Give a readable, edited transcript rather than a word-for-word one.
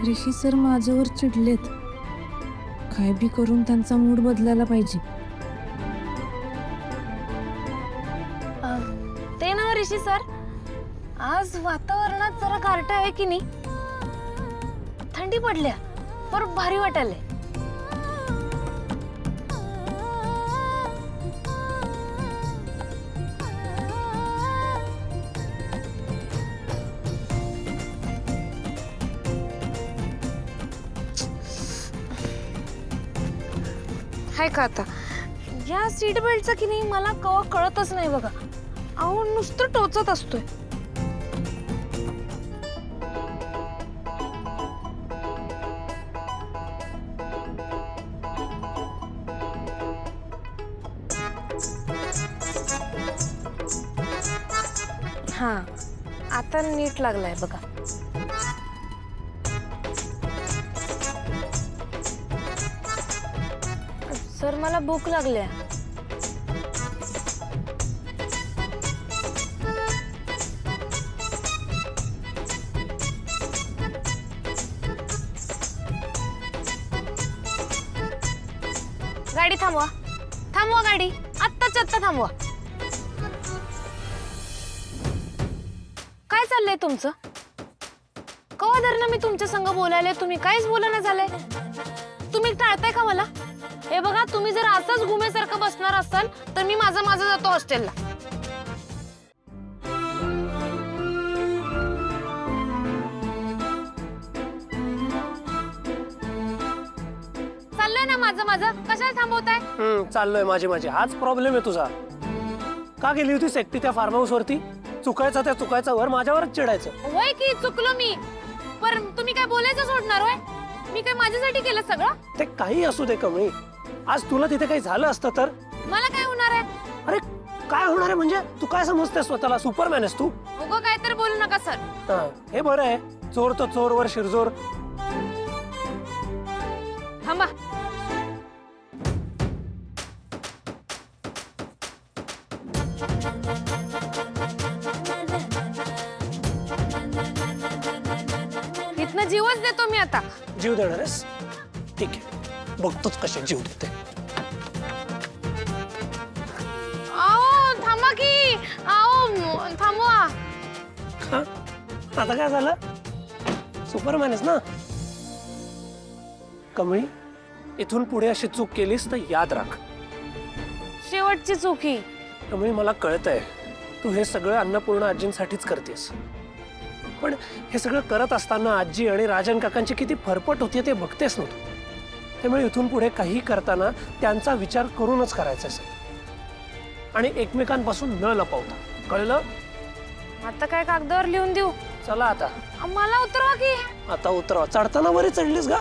ऋषी sir माझ्यावर चिडलेत. काय बी करून त्यांचा मूड बदलायला पाहिजे. ते ना ऋषी सर, आज वातावरणात जरा गारठा आहे की नाही? थंडी पडल्या पर भारी वाटायलंय. हाय का आता या सीट बेल्टचं की नाही मला कवा कळतच नाही बघा. अहो नुसतं टोचत असतोय. हा आता नीट लागलाय बघा. सर मला भूक लागल्या. गाडी थांबवा, थांबवा गाडी, आत्ताच्या आत्ता थांबवा. काय चाललंय तुमचं? कवा धरणं मी तुमच्या संग बोलायला तुम्ही काहीच बोलणं झालंय. तुम्ही टाळताय का मला? हे बघा, तुम्ही जर असंच घुमेसारखं बसणार असाल तर मी माझं जातो हॉस्टेलला. चाललंय ना माझं कशाला थांबवताय? चाललोय माझे. हाच प्रॉब्लेम आहे तुझा. का गेली होतीस एकटी त्या फार्म हाऊस वरती? चुकायचा वर माझ्यावरच चिडायचं. होय की चुकलो मी, पण तुम्ही काय बोलायचं सोडणार होय? मी काय माझ्यासाठी केलं सगळं? ते काही असू दे कमळी, आज तुला तिथे काही झालं असतं तर? मला काय होणार आहे? अरे काय होणार आहे म्हणजे? तू काय समजतेस स्वतःला? सुपरमॅन आहेस तू? उगं काय तर बोलू नका सर. हे बरं आहे. चोर तो चोरवर शिरजोर. थांबा. इथनं जीवच देतो मी आता. जीव देणार आहेस? ठीक आहे, बघतोच कसे जीव देते. आओ थांबा की, आओ थांबवा. आता काय झालं? सुपरमॅन आहेस ना? कमळी, इथून पुढे अशी चूक केलीस तर याद राख. शेवटची चुकी. कमळी, मला कळतंय तू हे सगळं अन्नपूर्ण आजींसाठीच करतेस, पण हे सगळं करत असताना आजी आणि राजन काकांची किती फरफट होती ते बघतेस ना तू. त्यामुळे इथून पुढे काही करताना त्यांचा विचार करूनच करायचा असेल आणि एकमेकांपासून न लपवता. कळलं? आता काय कागदावर लिहून देऊ? चला आता. मला उतरवा की. आता उतरवा. चढताना वरी चढलीस का?